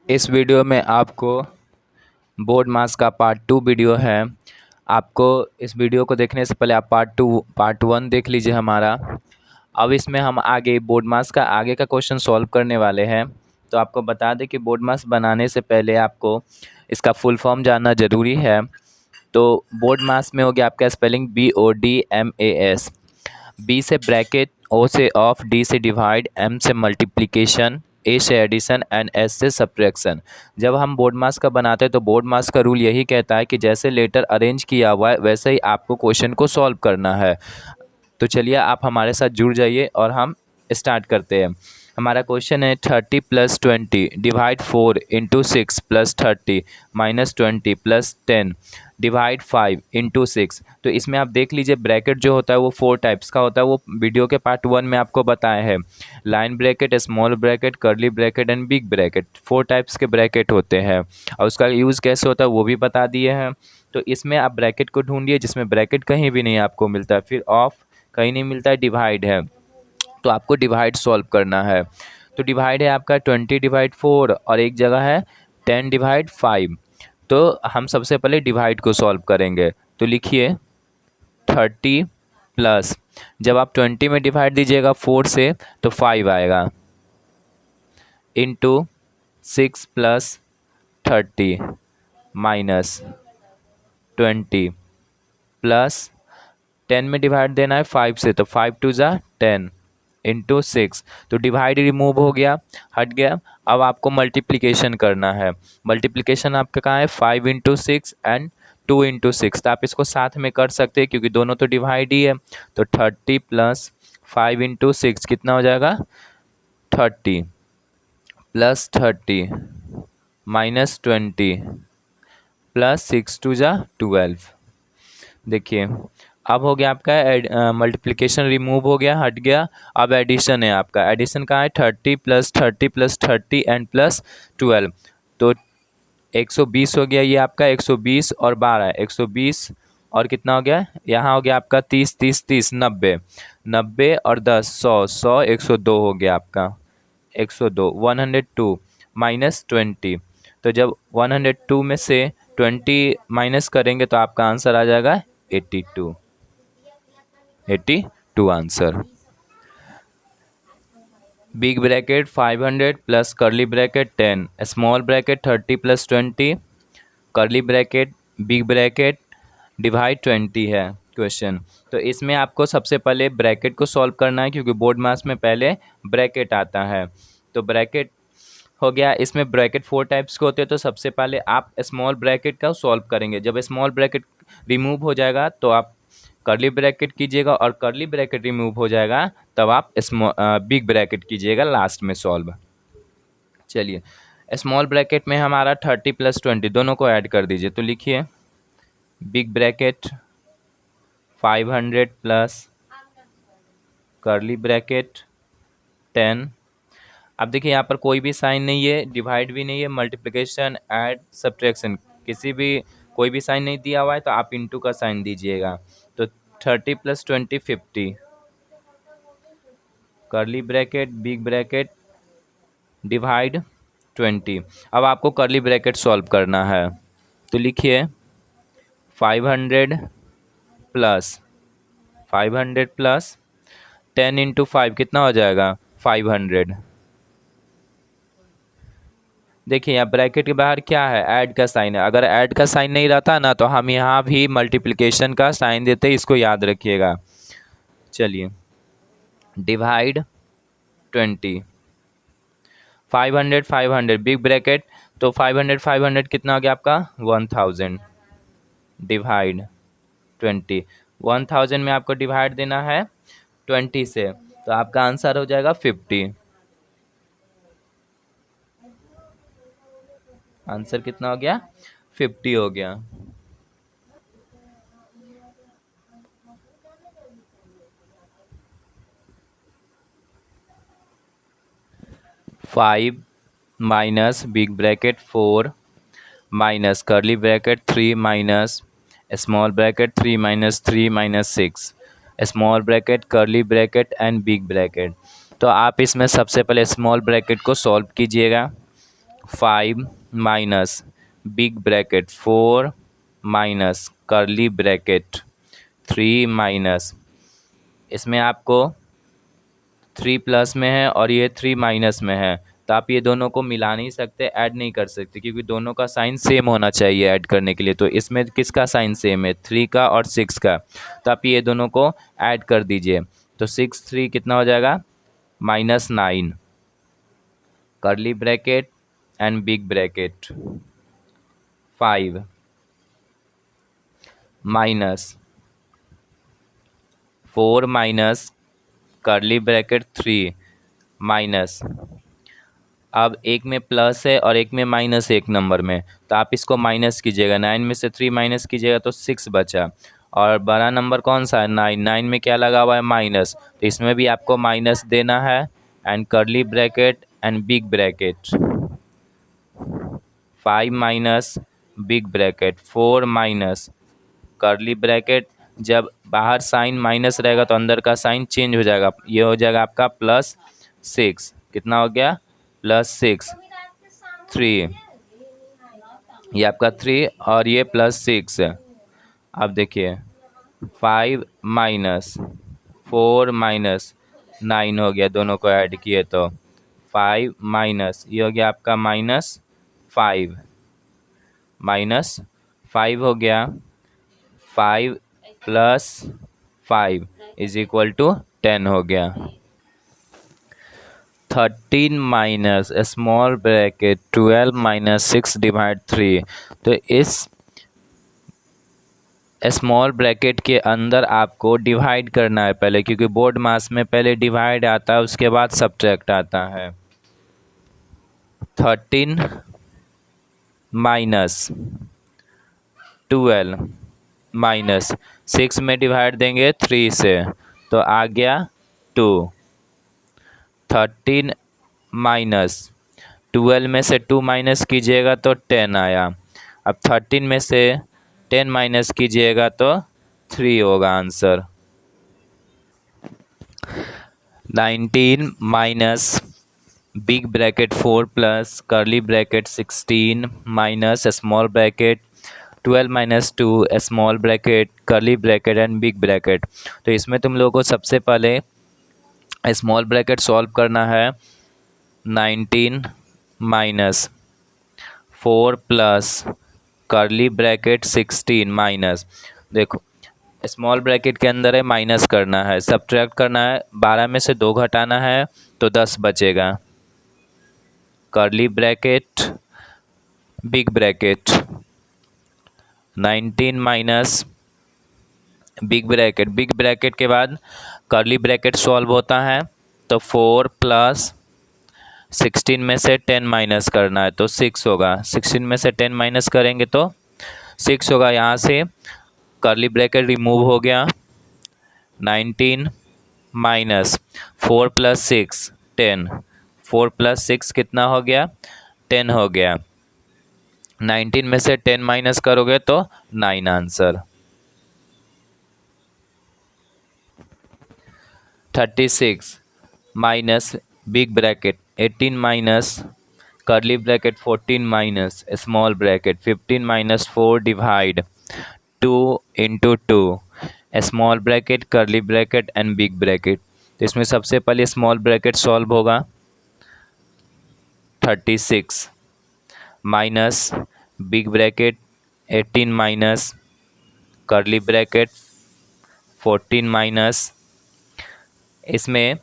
इस वीडियो में आपको बोर्ड मास का पार्ट 2 वीडियो है। आपको इस वीडियो को देखने से पहले आप पार्ट 1 देख लीजिए हमारा। अब इसमें हम आगे बोर्ड मास का आगे का क्वेश्चन सॉल्व करने वाले हैं। तो आपको बता दें कि बोर्ड मास बनाने से पहले आपको इसका फुल फॉर्म जानना ज़रूरी है। तो बोर्ड मास में हो गया आपका स्पेलिंग BODMAS। बी से ब्रैकेट, ओ से ऑफ, डी से डिवाइड, एम से मल्टीप्लिकेशन, ए से एडिशन एंड एस से सब्ट्रैक्शन। जब हम बोर्ड मास का बनाते हैं तो बोर्ड मास का रूल यही कहता है कि जैसे लेटर अरेंज किया हुआ है वैसे ही आपको क्वेश्चन को सॉल्व करना है। तो चलिए आप हमारे साथ जुड़ जाइए और हम स्टार्ट करते हैं। हमारा क्वेश्चन है 30 + 20 divide 4 into 6 + 30 minus 20 + 10 divide 5 into 6। तो इसमें आप देख लीजिए ब्रैकेट जो होता है वो 4 टाइप्स का होता है। वो वीडियो के पार्ट 1 में आपको बताया है। Line bracket, small bracket, curly bracket and big bracket, 4 types के ब्रैकेट होते हैं और उसका यूज़ कैसे होता है वो भी बता दिए हैं। तो इसमें आप ब्रैकेट को ढूंढिए जिसमें ब्रैकेट कहीं भी नहीं आपको मिलता है, फिर ऑफ कहीं नहीं मिलता है, डिवाइड है तो आपको डिवाइड सॉल्व करना है। तो डिवाइड है आपका 20/4 और एक जगह है 10/5। तो हम सबसे पहले डिवाइड को सॉल्व करेंगे। तो लिखिए 30 प्लस, जब आप 20 में डिवाइड दीजिएगा 4 से तो 5 आएगा, इंटू 6 + 30 माइनस 20 प्लस 10 में डिवाइड देना है 5 से तो 5 × 2 = 10 इंटू 6। तो डिवाइड रिमूव हो गया, हट गया। अब आपको मल्टीप्लिकेशन करना है। मल्टीप्लिकेशन आपका कहाँ है, 5 × 6 एंड 2 × 6। तो आप इसको साथ में कर सकते हैं क्योंकि दोनों तो डिवाइड ही है। तो 30 + 5 × 6 कितना हो जाएगा, 30 + 30 माइनस 20 प्लस 6 × 2 = 12। देखिए अब हो गया आपका मल्टीप्लिकेशन रिमूव हो गया, हट गया। अब एडिशन है आपका। एडिशन कहाँ है, 30 + 30 + 30 एंड प्लस 12। तो 120 हो गया ये आपका, 120 और 12 120 और कितना हो गया, यहाँ हो गया आपका 30 30 30 90 90 और 10 100 100 102 हो गया आपका, 102 102 माइनस 20। तो जब 102 में से 20 माइनस करेंगे तो आपका आंसर आ जाएगा 82। 82 answer. Big bracket 500 plus curly bracket 10, small bracket 30 + 20, curly bracket, big bracket, divide 20 है क्वेश्चन। तो इसमें आपको सबसे पहले ब्रैकेट को सॉल्व करना है क्योंकि बोर्ड मास में पहले ब्रैकेट आता है। तो ब्रैकेट हो गया। इसमें ब्रैकेट 4 टाइप्स के होते हैं। तो सबसे पहले आप स्मॉल ब्रैकेट का सॉल्व करेंगे। जब स्मॉल ब्रैकेट रिमूव हो जाएगा तो आप कर्ली ब्रैकेट कीजिएगा और कर्ली ब्रैकेट रिमूव हो जाएगा तब आप बिग ब्रैकेट कीजिएगा लास्ट में सॉल्व। चलिए स्मॉल ब्रैकेट में हमारा 30 + 20 दोनों को ऐड कर दीजिए। तो लिखिए big bracket 500 plus curly bracket 10। अब देखिए यहाँ पर कोई भी साइन नहीं है, डिवाइड भी नहीं है, मल्टीप्लिकेशन, ऐड, सब्ट्रैक्शन किसी भी कोई भी साइन नहीं दिया हुआ है तो आप इंटू का साइन दीजिएगा। तो 30 + 20 50, curly bracket, big bracket, divide 20। अब आपको कर्ली ब्रैकेट सॉल्व करना है। तो लिखिए 500 प्लस 500 प्लस 10 × 5 कितना हो जाएगा, 500। देखिए यहाँ ब्रैकेट के बाहर क्या है, ऐड का साइन है। अगर ऐड का साइन नहीं रहता ना तो हम यहाँ भी मल्टीप्लिकेशन का साइन देते, इसको याद रखिएगा। चलिए डिवाइड 20, 500 500 बिग ब्रैकेट, तो 500 500 कितना हो गया आपका 1000, डिवाइड 20। 1000 में आपको डिवाइड देना है 20 से तो आपका आंसर हो जाएगा 50। आंसर कितना हो गया, 50 हो गया। 5 minus big bracket 4 minus curly bracket 3 minus small bracket 3 minus 3 minus 6, small bracket, curly bracket and big bracket. तो आप इसमें सबसे पहले स्मॉल ब्रैकेट को सॉल्व कीजिएगा। 5 minus big bracket 4 minus curly bracket 3 minus, इसमें आपको 3 प्लस में है और ये 3 माइनस में है, तो आप ये दोनों को मिला नहीं सकते, ऐड नहीं कर सकते, क्योंकि दोनों का साइन सेम होना चाहिए ऐड करने के लिए। तो इसमें किसका साइन सेम है? 3 का और 6 का। तो आप ये दोनों को ऐड कर दीजिए, तो 6 3 कितना हो जाएगा? -9 curly bracket and big bracket 5 minus 4 minus curly bracket 3 minus, अब एक में प्लस है और एक में माइनस है, एक नंबर में, तो आप इसको माइनस कीजिएगा। 9 में से 3 माइनस कीजिएगा तो 6 बचा, और बड़ा नंबर कौन सा है? 9। 9 में क्या लगा हुआ है? माइनस, तो इसमें भी आपको माइनस देना है। And curly bracket and big bracket 5 minus big bracket 4 minus curly bracket, जब बाहर साइन माइनस रहेगा तो अंदर का साइन चेंज हो जाएगा, ये हो जाएगा आपका +6। कितना हो गया? +6 3, ये आपका 3 और ये +6 है। अब देखिए 5 माइनस 4 माइनस 9 हो गया, दोनों को ऐड किए तो 5 माइनस, ये हो गया आपका -5, -5 हो गया। 5 प्लस 5 इज इक्वल टू 10 हो गया। 13 minus small bracket 12 minus 6 divide 3, तो इस स्मॉल ब्रैकेट के अंदर आपको डिवाइड करना है पहले, क्योंकि बोर्ड मास में पहले डिवाइड आता है उसके बाद सब्ट्रैक्ट आता है। 13 माइनस 12 माइनस 6 में डिवाइड देंगे 3 से, तो आ गया 2। 13 माइनस 12 में से 2 माइनस कीजिएगा तो 10 आया। अब 13 में से 10 माइनस कीजिएगा तो 3 होगा answer. 19 minus big bracket 4 plus curly bracket 16 minus small bracket 12 minus 2 small bracket curly bracket and big bracket. तो इसमें तुम लोगों को सबसे पहले स्मॉल ब्रैकेट सॉल्व करना है। 19 minus 4 plus curly bracket 16 minus, देखो स्मॉल ब्रैकेट के अंदर है, माइनस करना है, सब्ट्रैक्ट करना है, 12 में से 2 घटाना है तो 10 बचेगा। Curly bracket big bracket 19 minus big bracket के बाद कर्ली ब्रैकेट सॉल्व होता है, तो 4 प्लस 16 में से 10 माइनस करना है तो 6 होगा। 16 में से 10 माइनस करेंगे तो 6 होगा। यहाँ से कर्ली ब्रैकेट रिमूव हो गया। 19 माइनस 4 प्लस 6 10, 4 प्लस 6 कितना हो गया? 10 हो गया। 19 में से 10 माइनस करोगे तो 9 answer. 36 minus big bracket 18 minus curly bracket 14 minus small bracket 15 minus 4 divide 2 into 2 small bracket curly bracket and big bracket. तो इसमें सबसे पहले स्मॉल ब्रैकेट सॉल्व होगा। 36 minus big bracket 18 minus curly bracket 14 minus, इसमें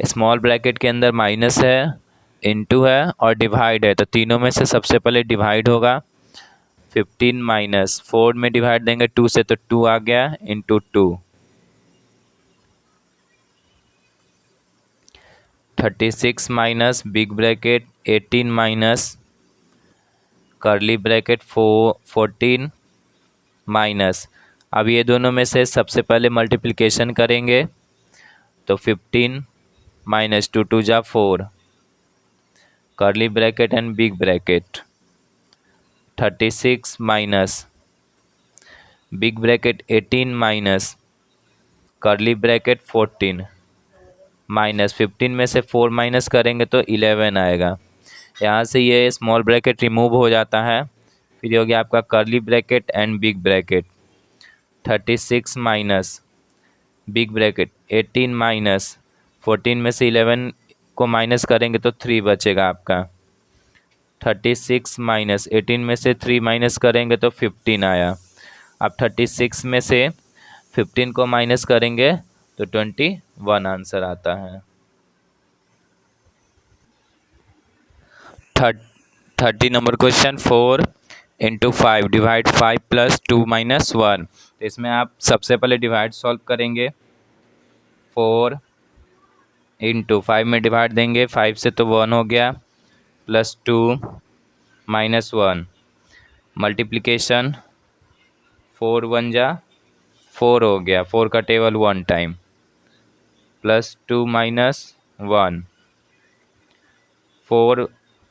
small bracket के अंदर minus है, into है और डिवाइड है, तो तीनों में से सबसे पहले डिवाइड होगा। 15 माइनस 4 में डिवाइड देंगे 2 से तो 2 आ गया into 2। 36 minus big bracket 18 minus curly bracket 14 minus, अब ये दोनों में से सबसे पहले मल्टीप्लिकेशन करेंगे तो 15 माइनस 2 2 जा 4 curly bracket and big bracket. 36 minus big bracket 18 minus curly bracket 14 minus 15 में से 4 माइनस करेंगे तो 11 आएगा। यहाँ से ये स्मॉल ब्रैकेट रिमूव हो जाता है, फिर ये हो गया आपका curly bracket and big bracket. 36 minus big bracket 18 minus 14 में से 11 को माइनस करेंगे तो 3 बचेगा आपका। 36 माइनस 18 में से 3 माइनस करेंगे तो 15 आया। अब 36 में से 15 को माइनस करेंगे तो 21 आंसर आता है। 30 नंबर क्वेश्चन, 4 × 5 डिवाइड 5 + 2 - 1। तो इसमें आप सबसे पहले डिवाइड सॉल्व करेंगे। 4 × 5 में डिवाइड देंगे, 5 से तो 1 हो गया, +2 - 1 मल्टीप्लिकेशन 4 × 1 = 4 हो गया, 4 का टेबल 1 टाइम, +2 - 1 4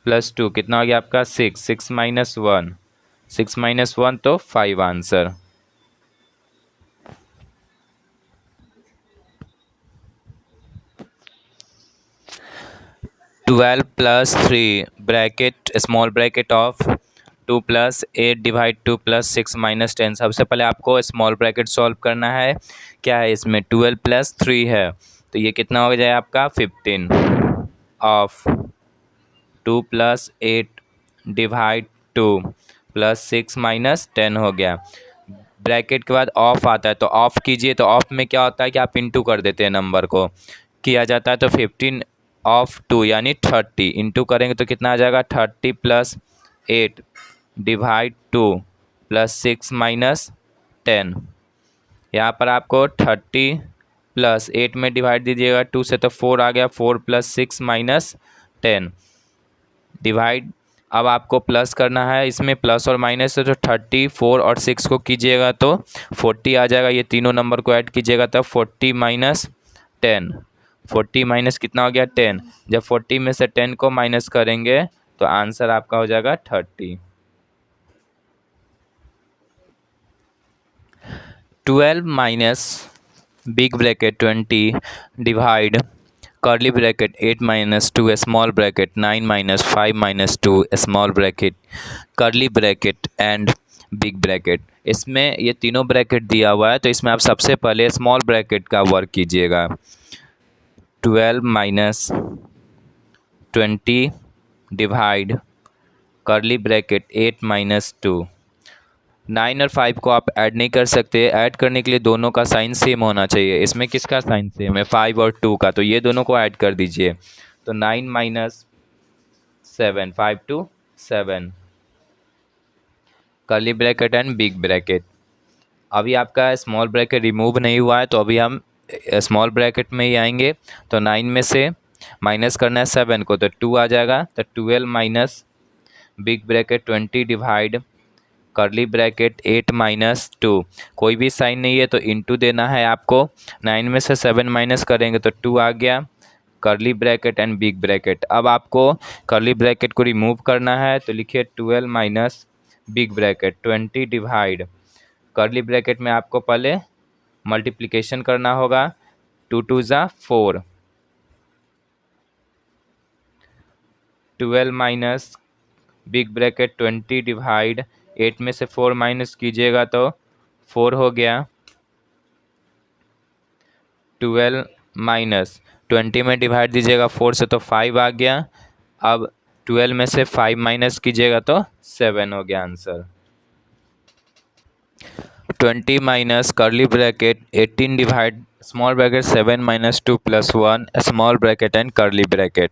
+ 2 कितना हो गया आपका 6, 6 - 1 6 - 1 तो 5 answer. Twelve plus 3 bracket small bracket of 2 + 8 divide 2 + 6 - 10। सबसे पहले आपको स्मॉल ब्रैकेट सॉल्व करना है। क्या है इसमें 12 + 3 है, तो ये कितना हो जाए आपका 15 ऑफ 2 + 8 डिवाइड 2 + 6 - 10 हो गया। ब्रैकेट के बाद ऑफ आता है तो ऑफ कीजिए, तो ऑफ में क्या होता है कि आप इंटू कर देते हैं, नंबर को किया जाता है। तो 15 ऑफ 2 यानी 30 इंटू करेंगे तो कितना आ जाएगा 30 + 8 डिवाइड 2 + 6 - 10। यहाँ पर आपको 30 + 8 में डिवाइड दीजिएगा, 2 से तो 4 आ गया, 4 + 6 - 10 डिवाइड। अब आपको प्लस करना है, इसमें प्लस और माइनस है तो 30 4 और 6 को कीजिएगा तो 40 आ जाएगा। ये तीनों नंबर को ऐड कीजिएगा तब 40 - 10 40 माइनस कितना हो गया 10। जब 40 में से 10 को माइनस करेंगे तो आंसर आपका हो जाएगा 30। 12 minus big bracket 20 divide curly bracket 8 - 2 small bracket 9 - 5 - 2 small bracket curly bracket and big bracket. इसमें ये तीनों ब्रैकेट दिया हुआ है तो इसमें आप सबसे पहले स्मॉल ब्रैकेट का वर्क कीजिएगा। 12 माइनस 20 डिवाइड कर्ली ब्रैकेट 8 - 2। 9 और 5 को आप ऐड नहीं कर सकते, ऐड करने के लिए दोनों का साइन सेम होना चाहिए। इसमें किसका साइन सेम है 5 और 2 का, तो ये दोनों को ऐड कर दीजिए। तो 9 - 7 5 to 7 curly bracket and big bracket. अभी आपका स्मॉल ब्रैकेट रिमूव नहीं हुआ है तो अभी हम स्मॉल ब्रैकेट में ही आएंगे। तो 9 में से माइनस करना है 7 को तो 2 आ जाएगा, तो 12 minus big bracket 20 divide curly bracket 8 - 2। कोई भी साइन नहीं है तो इंटू देना है आपको। 9 में से 7 माइनस करेंगे तो 2 आ गया, curly bracket and big bracket. अब आपको कर्ली ब्रैकेट को रिमूव करना है तो लिखिए 12 minus big bracket 20 divide curly bracket में आपको पहले मल्टीप्लिकेशन करना होगा। 2 2 ज़ा 4 12 माइनस बिग ब्रैकेट 20 डिवाइड 8 में से 4 माइनस कीजिएगा तो 4 हो गया। 12 माइनस 20 में डिवाइड दीजिएगा 4 से तो 5 आ गया। अब 12 में से 5 माइनस कीजिएगा तो 7 हो गया answer. 20 minus curly bracket 18 divide small bracket 7 - 2 + 1 small bracket and curly bracket.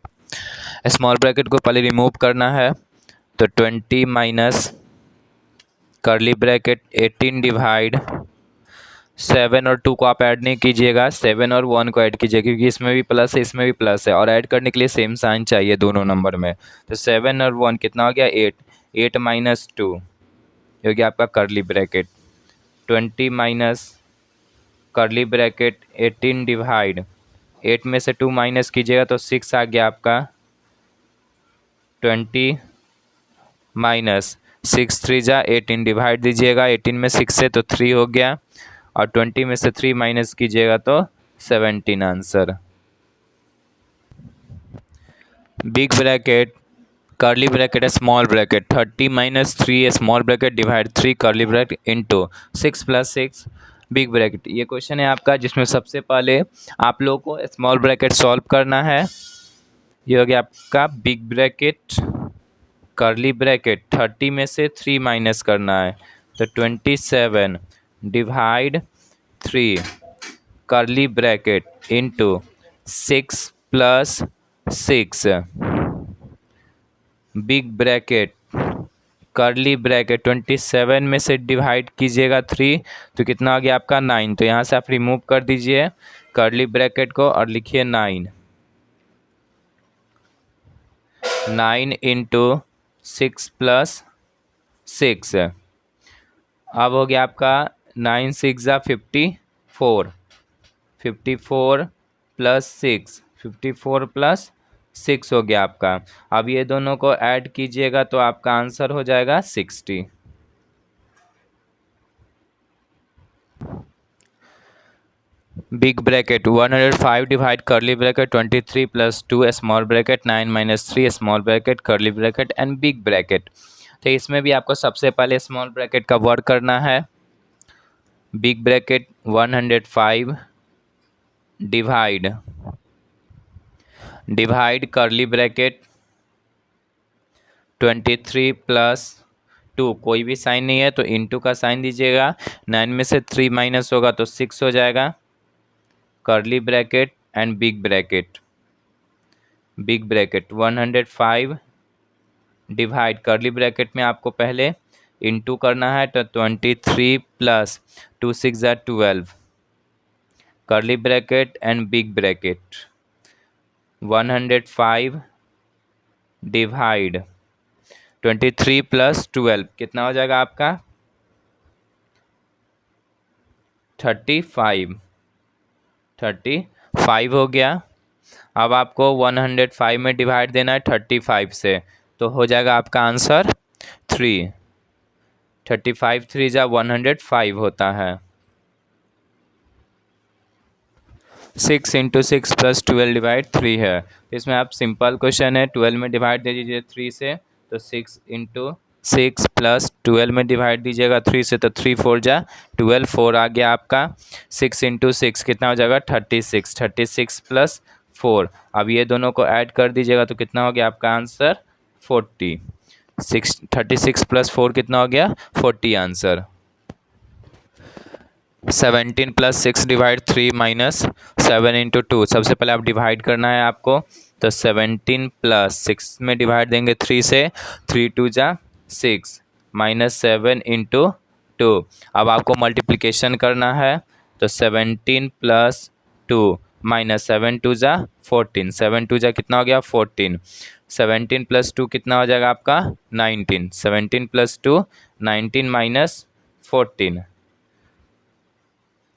Small bracket को पहले रिमूव करना है तो 20 माइनस कर्ली ब्रैकेट 18 डिवाइड 7 और 2 को आप ऐड नहीं कीजिएगा, 7 और 1 को ऐड कीजिए क्योंकि इसमें भी प्लस है इसमें भी प्लस है और ऐड करने के लिए सेम साइन चाहिए दोनों नंबर में। तो 7 और 1 कितना हो गया 8 8 माइनस 2 हो गया आपका curly bracket. 20 minus curly bracket 18 divide 8 में से 2 माइनस कीजिएगा तो 6 आ गया आपका। 20 माइनस 6 3 जा 18 डिवाइड दीजिएगा, 18 में 6 से तो 3 हो गया और 20 में से 3 माइनस कीजिएगा तो 17 answer. Big bracket curly bracket small bracket 30 minus 3 small bracket divide 3 curly bracket into 6 plus 6 big bracket. ये क्वेश्चन है आपका जिसमें सबसे पहले आप लोगों को स्मॉल ब्रैकेट सॉल्व करना है। ये हो गया आपका बिग ब्रैकेट कर्ली ब्रैकेट 30 में से 3 माइनस करना है तो 27 divide 3 curly bracket into 6 plus 6 big bracket curly bracket 27 में से डिवाइड कीजिएगा 3 तो कितना आ गया आपका 9। तो यहाँ से आप रिमूव कर दीजिए कर्ली ब्रैकेट को और लिखिए 9 इंटू 6 प्लस 6। अब हो गया आपका 9 6 ज़ा 54 54 प्लस 6 54 प्लस 6 हो गया आपका। अब ये दोनों को ऐड कीजिएगा तो आपका आंसर हो जाएगा 60। Big bracket 105 divide curly bracket 23 plus 2 small bracket 9 minus 3 small bracket curly bracket and big bracket. तो इसमें भी आपको सबसे पहले स्मॉल ब्रैकेट का वर्क करना है। Big bracket 105 divide curly bracket 23 plus 2 कोई भी साइन नहीं है तो इनटू का साइन दीजिएगा। 9 में से 3 माइनस होगा तो 6 हो जाएगा। Curly bracket and big bracket 105 divide curly bracket में आपको पहले इनटू करना है तो 23 प्लस 2 6 ज़ा 12 curly bracket and big bracket 105 divide 23 plus 12 कितना हो जाएगा आपका 35 हो गया। अब आपको 105 में डिवाइड देना है 35 से तो हो जाएगा आपका आंसर 3। 35 3 ज़ा 105 होता है। 6 इंटू 6 प्लस 12 डिवाइड 3 है। इसमें आप सिंपल क्वेश्चन है 12 में डिवाइड दे दीजिए 3 से तो 6 इंटू 6 प्लस 12 में डिवाइड दीजिएगा 3 से तो 3 4 जा 12 4 आ गया आपका। 6 इंटू 6 कितना हो जाएगा 36 प्लस 4। अब ये दोनों को ऐड कर दीजिएगा तो कितना हो गया आपका आंसर 40। 36 प्लस 4 कितना हो गया 40 answer. 17 plus 6 divide 3 minus 7 into 2 सबसे पहले आप डिवाइड करना है आपको तो 17 प्लस 6 में डिवाइड देंगे 3 से 3 2 जा 6 माइनस 7 इंटू 2। अब आपको मल्टीप्लिकेशन करना है तो 17 प्लस 2 माइनस 7 2 जा 14 7 2 जा कितना हो गया 14। 17 प्लस 2 कितना हो जाएगा आपका 19। 17 प्लस 2 19 माइनस 14।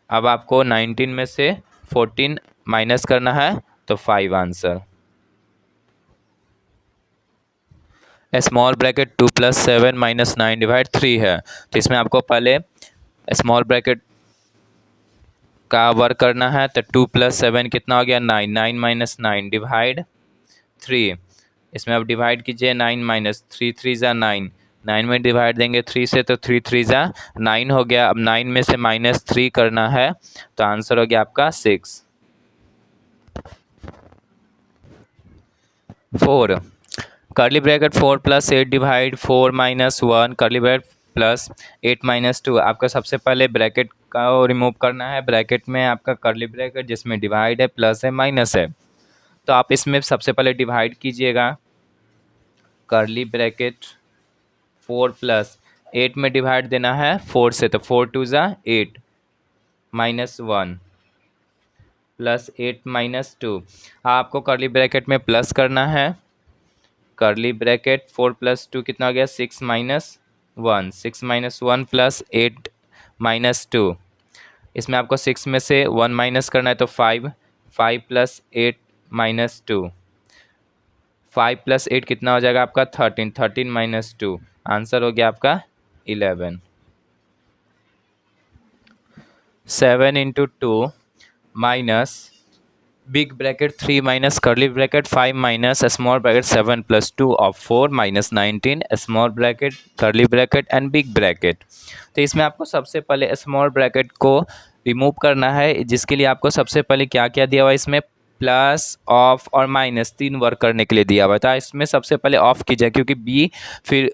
अब आपको 19 में से 14 माइनस करना है तो 5 answer. Small bracket 2 plus 7 minus 9 divide 3 है तो इसमें आपको पहले स्मॉल ब्रैकेट का वर्क करना है तो 2 प्लस 7 कितना हो गया 9 9 माइनस 9 डिवाइड 3। इसमें अब डिवाइड कीजिए 9 माइनस 3 3 ज़ा 9 9 में डिवाइड देंगे 3 से तो 3 3 ज़ा 9 हो गया। अब 9 में से माइनस 3 करना है तो आंसर हो गया आपका 6। 4 curly bracket 4 plus 8 divide 4 minus 1 curly bracket plus 8 minus 2। आपका सबसे पहले ब्रैकेट का रिमूव करना है। ब्रैकेट में आपका कर्ली ब्रैकेट जिसमें डिवाइड है प्लस है माइनस है तो आप इसमें सबसे पहले डिवाइड कीजिएगा। कर्ली ब्रैकेट 4 प्लस 8 में डिवाइड देना है 4 से तो 4 2 ज़ा 8 माइनस 1 प्लस 8 माइनस 2। आपको कर्ली ब्रैकेट में प्लस करना है। कर्ली ब्रैकेट 4 प्लस 2 कितना हो गया 6 माइनस 1 6 माइनस 1 प्लस 8 माइनस 2। इसमें आपको 6 में से 1 माइनस करना है तो 5 5 प्लस 8 माइनस 2 5 प्लस 8 कितना हो जाएगा आपका 13 13 माइनस 2 आंसर हो गया आपका 11। 7 into 2 minus big bracket 3 minus curly bracket 5 minus small bracket 7 plus 2 of 4 minus 19 small bracket curly bracket and big bracket. तो इसमें आपको सबसे पहले स्मॉल ब्रैकेट को रिमूव करना है, जिसके लिए आपको सबसे पहले क्या क्या दिया हुआ है इसमें, प्लस ऑफ और माइनस 3 वर्क करने के लिए दिया हुआ था। इसमें सबसे पहले ऑफ कीजिए, क्योंकि बी फिर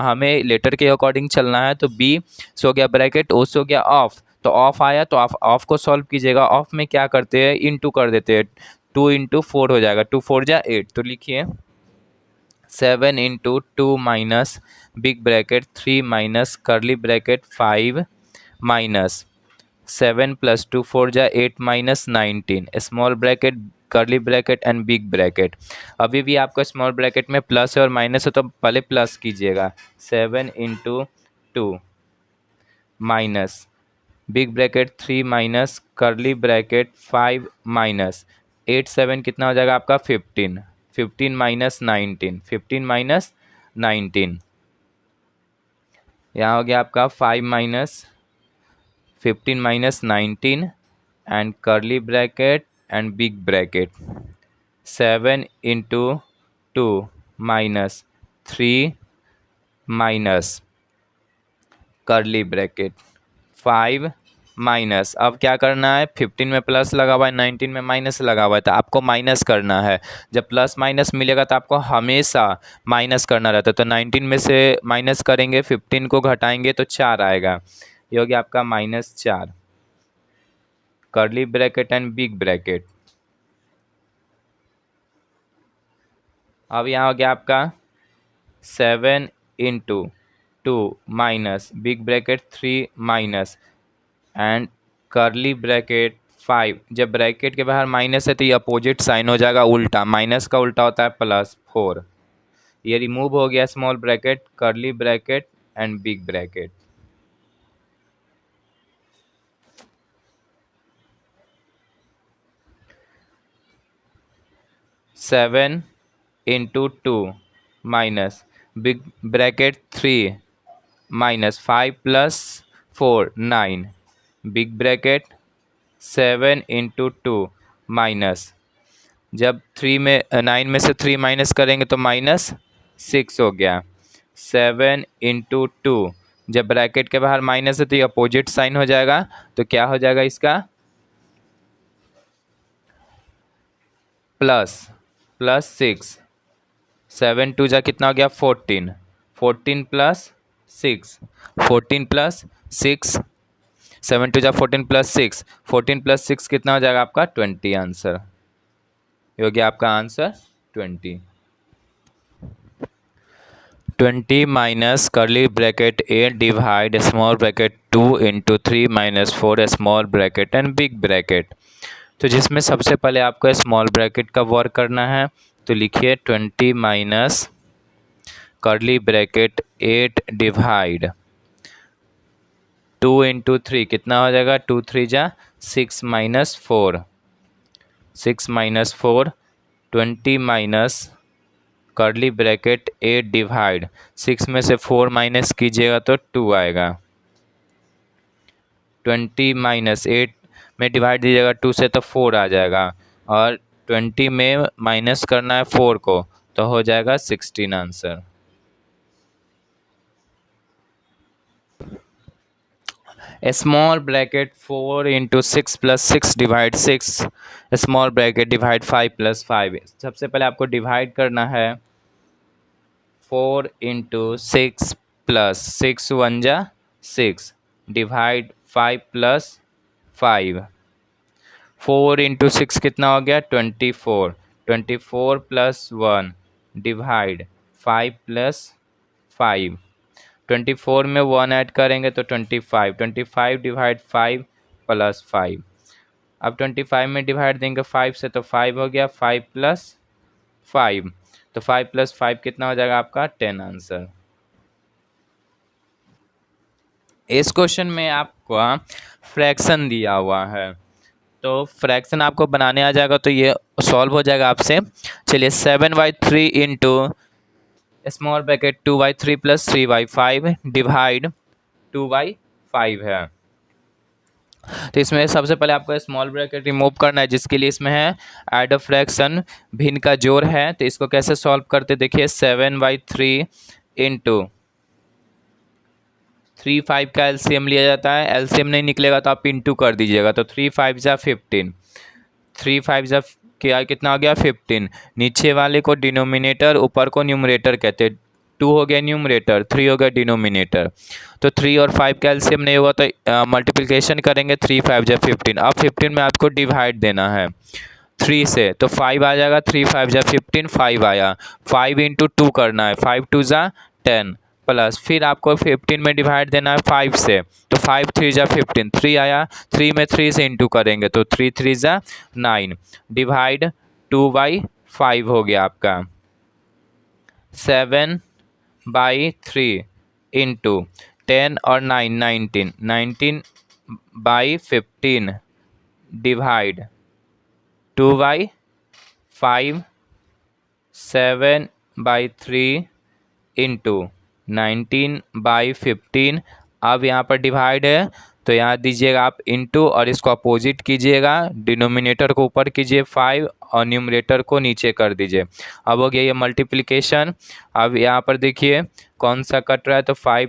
हमें लेटर के अकॉर्डिंग चलना है। तो बी से हो गया ब्रैकेट, ओ से हो गया ऑफ, तो ऑफ आया तो ऑफ ऑफ को सॉल्व कीजिएगा। ऑफ में क्या करते हैं, इनटू कर देते हैं, 2 इंटू 4 हो जाएगा, 2 4 जा 8। तो लिखिए 7 into 2 minus big bracket 3 minus curly bracket 5 minus 7 plus 2 4 जा 8 minus 19 small bracket curly bracket and big bracket. अभी भी आपका स्मॉल ब्रैकेट में प्लस है और माइनस है, तो पहले प्लस कीजिएगा, 7 into 2 minus big bracket 3 minus curly bracket 5 minus 8 7 कितना हो जाएगा आपका 15, 15 माइनस 19, 15 माइनस 19, यहाँ हो गया आपका 5 minus 15 minus 19 and curly bracket and big bracket 7 into 2 minus 3 minus curly bracket 5 minus, अब क्या करना है, 15 में प्लस लगा हुआ है, 19 में माइनस लगा हुआ है, तो आपको माइनस करना है। जब प्लस माइनस मिलेगा तो आपको हमेशा माइनस करना रहता है। तो 19 में से माइनस करेंगे, 15 को घटाएंगे तो 4 आएगा, ये हो गया आपका -4 curly bracket and big bracket. अब यहाँ हो गया आपका 7 into 2 minus big bracket 3 minus and curly bracket 5। जब ब्रैकेट के बाहर माइनस है तो ये अपोजिट साइन हो जाएगा, उल्टा, माइनस का उल्टा होता है +4। ये रिमूव हो गया small bracket curly bracket and big bracket. Seven into 2 minus big bracket 3 minus 5 plus 4 9 big bracket 7 into 2 minus, जब 9 में से 3 माइनस करेंगे तो -6 हो गया, 7 इंटू 2, जब ब्रैकेट के बाहर माइनस है तो ये अपोजिट साइन हो जाएगा, तो क्या हो जाएगा इसका +6, 7 2 जा कितना हो गया 14, 14 प्लस 6, 14 प्लस 6, 7 2 जा 14 प्लस 6, 14 प्लस 6 कितना हो जाएगा आपका 20 आंसर, ये हो गया आपका answer 20। 20 minus curly bracket 8 divide small bracket 2 into 3 minus 4 small bracket and big bracket. तो जिसमें सबसे पहले आपको स्मॉल ब्रैकेट का वर्क करना है, तो लिखिए 20 minus curly bracket 8 divide 2 into 3 कितना हो जाएगा, 2 3 जा 6 minus 4, 6 minus 4, 20 minus curly bracket 8 divide 6 में से 4 माइनस कीजिएगा तो 2 आएगा, 20 माइनस 8 में डिवाइड दीजिएगा 2 से तो 4 आ जाएगा, और 20 में माइनस करना है 4 को, तो हो जाएगा 16 answer. Small bracket 4 into 6 plus 6 divide 6 small bracket divide 5 plus 5। सबसे पहले आपको डिवाइड करना है 4 इंटू 6 प्लस 6 1 जा 6 डिवाइड 5 प्लस 5, 4 इंटू 6 कितना हो गया 24, 24 प्लस 1 डिवाइड 5 प्लस 5, 24 में 1 ऐड करेंगे तो 25, 25 डिवाइड 5 प्लस 5। अब 25 में डिवाइड देंगे 5 से तो 5 हो गया, 5 प्लस 5, तो 5 प्लस 5 कितना हो जाएगा आपका 10 आंसर। इस क्वेश्चन में आपको फ्रैक्शन दिया हुआ है, तो फ्रैक्शन आपको बनाने आ जाएगा, तो ये सॉल्व हो जाएगा आपसे। चलिए 7/3 into small bracket 2/3 plus 3/5 divide 2/5 है। तो इसमें सबसे पहले आपको स्मॉल ब्रैकेट रिमूव करना है, जिसके लिए इसमें है ऐड अ फ्रैक्शन, भिन्न का जोड़ है। तो इसको कैसे सॉल्व करते देखिए, 7/3 इंटू 3 5 का एलसीएम लिया जाता है। एलसीएम नहीं निकलेगा तो आप इंटू कर दीजिएगा। तो 3 5 = 15, 3 5 क्या कितना हो गया 15। नीचे वाले को डिनोमिनेटर, ऊपर को न्यूमरेटर कहते हैं। 2 हो गया न्यूमरेटर, 3 हो गया डिनोमिनेटर। तो 3 और 5 का एलसीएम नहीं हुआ तो मल्टीप्लिकेशन करेंगे। 3 5 = 15। अब 15 में आपको डिवाइड देना है 3 से, तो 5 आ जाएगा। 3 5 = 15, 5 आया। 5 इंटू 2 करना है, 5 2 = 10 प्लस फिर आपको 15 में डिवाइड देना है 5 से, तो 5 3 = 15, 3 आया। 3 में 3 से इंटू करेंगे तो 3 3 = 9। डिवाइड 2/5 हो गया आपका। 7/3 इंटू 10 और 9 19, 19/15 डिवाइड 2/5, 7/3 इंटू 19/15। अब यहाँ पर डिवाइड है तो यहाँ दीजिएगा आप इंटू, और इसको अपोजिट कीजिएगा। डिनोमिनेटर को ऊपर कीजिए 5 और न्यूमरेटर को नीचे कर दीजिए। अब हो गया ये मल्टीप्लिकेशन। अब यहाँ पर देखिए कौन सा कट रहा है, तो 5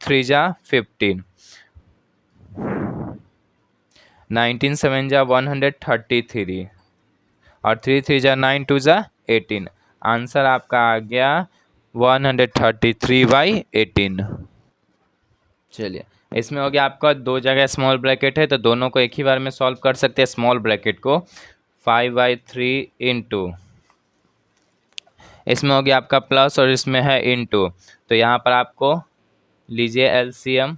3 = 15, 19 7 = 133 और 3 3 = 9 2 = 18। आंसर आपका आ गया 133/18। चलिए, इसमें हो गया आपका, दो जगह स्मॉल ब्रैकेट है तो दोनों को एक ही बार में सॉल्व कर सकते हैं। स्मॉल ब्रैकेट को 5/3 इंटू, इसमें हो गया आपका प्लस और इसमें है इंटू। तो यहाँ पर आपको लीजिए एलसीएम,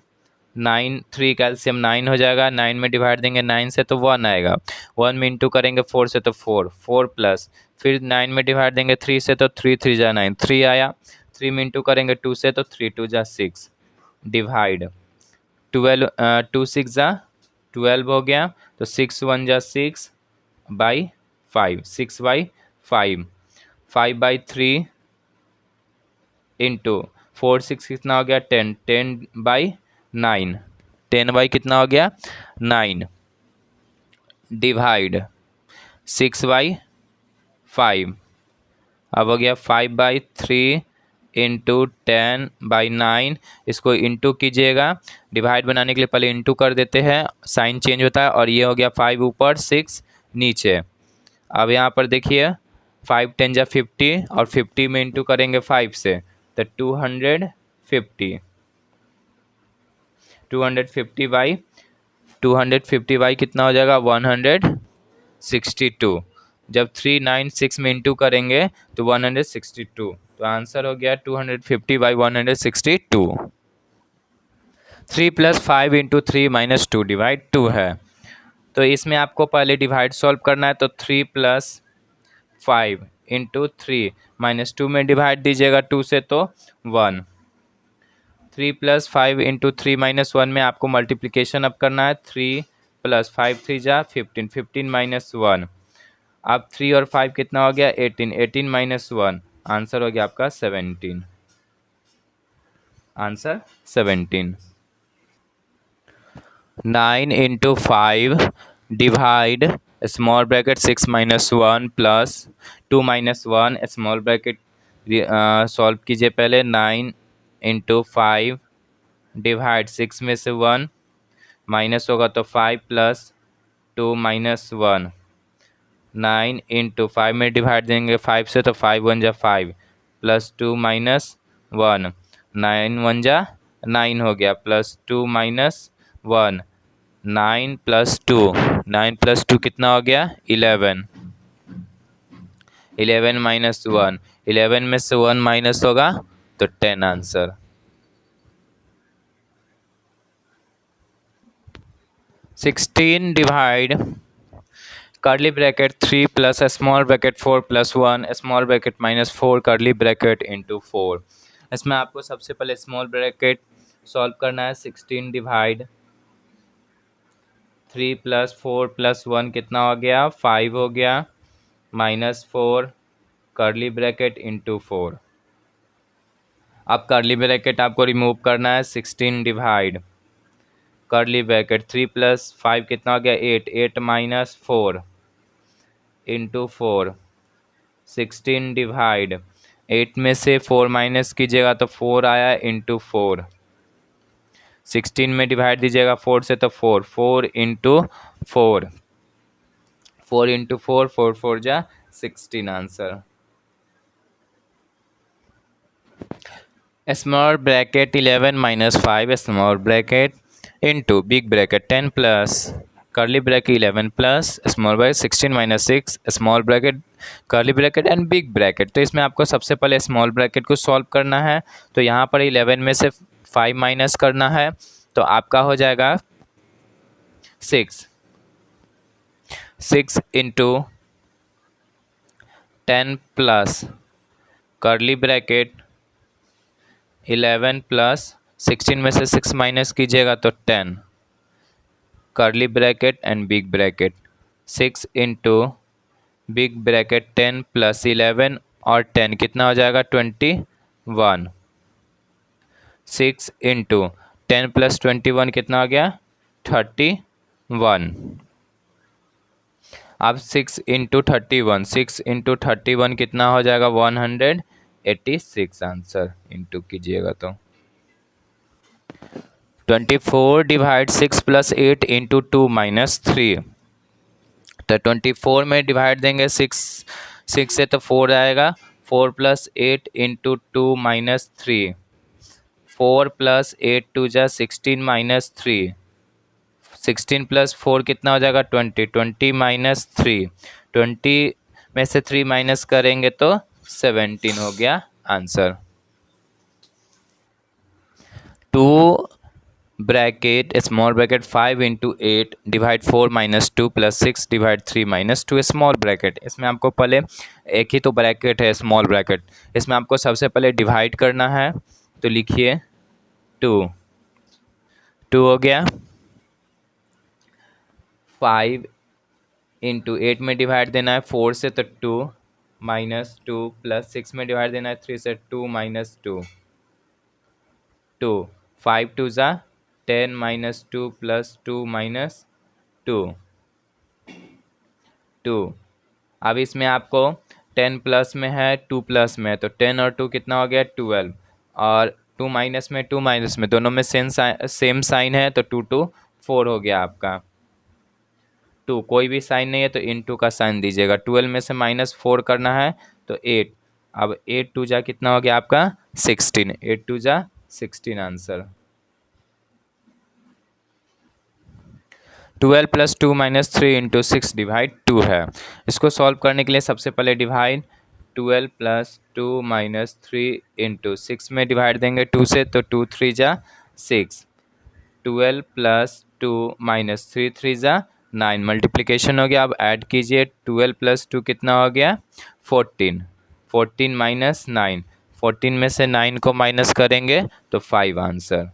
9 3 का एलसीएम 9 हो जाएगा। 9 में डिवाइड देंगे 9 से तो 1 आएगा। 1 में इंटू करेंगे 4 से तो 4 4 प्लस फिर 9 में डिवाइड देंगे 3 से तो 3 3 = 9, 3 आया। 3 में इंटू करेंगे 2 से तो 3 2 = 6 डिवाइड 12, 2 6 = 12 हो गया। तो 6 1 = 6/5, 6/5, 5/3 इंटू 4 6 कितना हो गया 10, 10/9, 10 कितना हो गया 9 डिवाइड 6/5। अब हो गया 5/3 इंटू 10/9। इसको इंटू कीजिएगा। डिवाइड बनाने के लिए पहले इंटू कर देते हैं, साइन चेंज होता है। और ये हो गया 5 ऊपर 6 नीचे। अब यहाँ पर देखिए 5 10 = 50 और 50 में इंटू करेंगे 5 से तो 250, 250/250 कितना हो जाएगा 162। जब 396 में इंटू करेंगे तो 162। तो आंसर हो गया 250/162। 3 + 5 इंटू 3 - 2 डिवाइड 2 है। तो इसमें आपको पहले डिवाइड सॉल्व करना है। तो 3 + 5 इंटू 3 - 2 में डिवाइड दीजिएगा 2 से तो 1। 3 + 5 इंटू 3 - 1 में आपको मल्टीप्लिकेशन अब करना है। 3 + 5 3 = 15, 15 - 1। अब 3 और 5 कितना हो गया 18, 18 - 1। आंसर हो गया आपका 17। Answer 17। 9 into 5 divide small bracket 6 - 1 plus 2 - 1 small bracket solve कीजिए पहले। 9 इंटू 5 डिवाइड 6 में से 1 माइनस होगा तो 5 प्लस 2 - 1। 9 इंटू 5 में डिवाइड देंगे 5 से तो 5 1 = 5 प्लस 2 - 1, 9 1 = 9 हो गया प्लस 2 - 1, 9 + 2, 9 + 2 कितना हो गया 11, 11 - 1, 11 में से 1 माइनस होगा तो 10 answer. 16 divide curly bracket 3 plus small bracket 4 + 1 small bracket -4 curly bracket into 4। इसमें आपको सबसे पहले स्मॉल ब्रैकेट सॉल्व करना है। 16 डिवाइड 3 + 4 + 1 कितना हो गया 5 हो गया -4 कर्ली ब्रैकेट इंटू 4। अब कर्ली ब्रैकेट आपको रिमूव करना है। 16 डिवाइड करली ब्रैकेट 3 + 5 कितना हो गया 8, 8 - 4 इंटू 4, 16 डिवाइड 8 में से 4 माइनस कीजिएगा तो 4 आया इंटू 4, 16 में डिवाइड दीजिएगा 4 से तो 4, 4 इंटू 4, 4 इंटू 4, 4 4 जा 16 answer. Small bracket 11 - 5 small bracket into big bracket 10 plus करली bracket 11 plus small bracket 16 - 6 small bracket करली ब्रैकेट एंड बिग ब्रैकेट। तो इसमें आपको सबसे पहले स्मॉल ब्रैकेट को सॉल्व करना है। तो यहाँ पर 11 में से 5 माइनस करना है तो आपका हो जाएगा 6, 6 इंटू 10 प्लस करली ब्रैकेट 11 प्लस 16 में से 6 माइनस कीजिएगा तो 10 करली bracket and big bracket 6 into big bracket 10 plus 11 और 10 कितना हो जाएगा 21, 6 इंटू 10 प्लस 21 कितना हो गया 31। अब 6 इंटू 31, 6 इंटू 31 कितना हो जाएगा 186 आंसर इंटू कीजिएगा तो 24 डिवाइड 6 + 8 इंटू 2 - 3। तो 24 में डिवाइड देंगे 6 से तो 4 आएगा, 4 + 8 इंटू 2 - 3, 4 + 8 2 जा 16 - 3, 16 + 4 कितना हो जाएगा 20, 20 - 3, 20 में से 3 माइनस करेंगे तो 17 हो गया answer. 2 bracket small bracket 5 into 8 divide 4 - 2 + 6 divide 3 - 2 small bracket. इसमें आपको पहले एक ही तो ब्रैकेट है स्मॉल ब्रैकेट, इसमें आपको सबसे पहले डिवाइड करना है। तो लिखिए 2, 2 हो गया, 5 इंटू 8 में डिवाइड देना है 4 से तो 2 - 2 प्लस 6 में डिवाइड देना है 3 से 2 - 2, 2, 5 2 जा 10 - 2 प्लस 2 - 2, 2। अब इसमें आपको 10 प्लस में है 2 प्लस में है तो 10 और 2 कितना हो गया 12, और 2 माइनस में 2 माइनस में दोनों में सेम साइन है तो 2 2 4 हो गया आपका। 2 कोई भी साइन नहीं है तो इनटू का साइन दीजिएगा, 12 में से -4 करना है तो 8, अब 8 2 जा कितना हो गया आपका 16, 8 2 जा 16 आंसर। 12 + 2 - 3 इंटू 6 डिवाइड 2 है। इसको सॉल्व करने के लिए सबसे पहले डिवाइड 12 + 2 - 3 इंटू 6 में डिवाइड देंगे 2 से तो 2 3 जा 6, 12 + 2 - 3 3 जा 9, मल्टीप्लिकेशन हो गया। अब ऐड कीजिए 12 + 2 कितना हो गया 14, 14 - 9, 14 में से 9 को माइनस करेंगे तो 5 आंसर।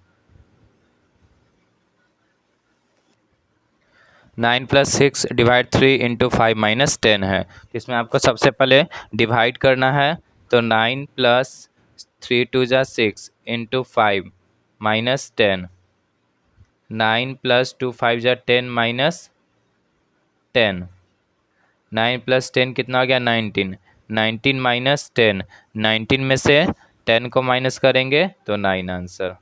9 + 6 डिवाइड 3 इंटू 5 - 10 है। तो इसमें आपको सबसे पहले डिवाइड करना है। तो 9 + 3 2 जा 6 इंटू 5 - 10, 9 + 2 5 जा 10 - 10, 9 + 10 कितना हो गया 19, 19 - 10, 19 में से 10 को माइनस करेंगे तो 9 answer.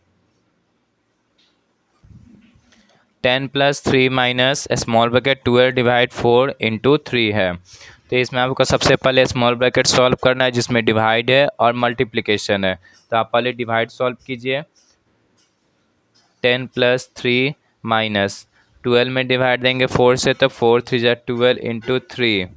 10 + 3 minus small bracket 12 divide 4 into 3 है। तो इसमें आपको सबसे पहले स्मॉल ब्रैकेट सॉल्व करना है जिसमें डिवाइड है और मल्टीप्लिकेशन है। तो आप पहले डिवाइड सॉल्व कीजिए। 10 + 3 माइनस 12 में डिवाइड देंगे 4 से तो 4 3 जा 12 इंटू 3,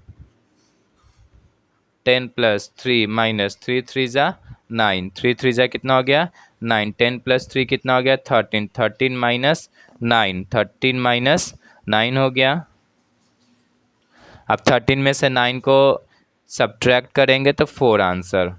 10 + 3 - 3 3 जा 9, 3 3 जा कितना हो गया 9, 10 + 3 कितना हो गया 13, 13 - 9, 13 - 9 हो गया। अब 13 में से 9 को सब्ट्रैक्ट करेंगे तो 4 आंसर।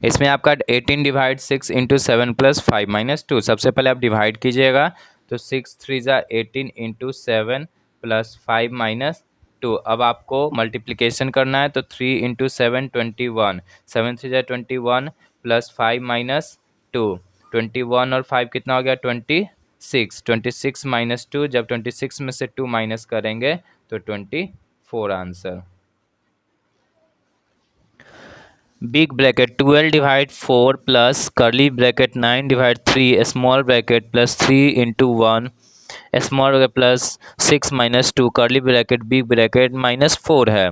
इसमें आपका 18 डिवाइड 6 इंटू 7 + 5 - 2। सबसे पहले आप डिवाइड कीजिएगा तो 6 3 जा 18 इंटू 7 + 5 - 2। अब आपको मल्टीप्लिकेशन करना है तो 3 इंटू 7 21, 7 3 जा 21 + 5 - 2, 21 और 5 कितना हो गया 26। 26 माइनस 2, जब 26 में से 2 माइनस करेंगे तो 24 answer. Big bracket 12 divide 4 plus curly bracket 9 divide 3 small bracket plus 3 into 1 small bracket plus 6 minus 2 curly bracket big bracket -4 है।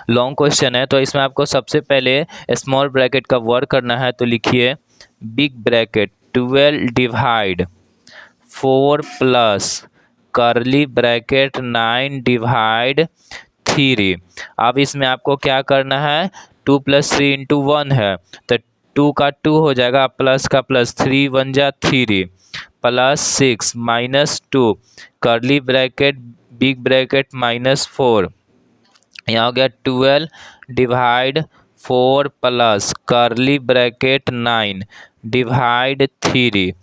लॉन्ग क्वेश्चन है तो इसमें आपको सबसे पहले स्मॉल ब्रैकेट का वर्क करना है। तो लिखिए big bracket 12 divide 4 plus curly bracket 9 divide 3। अब इसमें आपको क्या करना है 2 प्लस 3 इंटू 1 है तो 2 का 2 हो जाएगा, प्लस का प्लस 3 1 जा 3 plus 6 minus 2 curly bracket big bracket -4। यहाँ हो गया 12 divide 4 plus curly bracket 9 divide 3।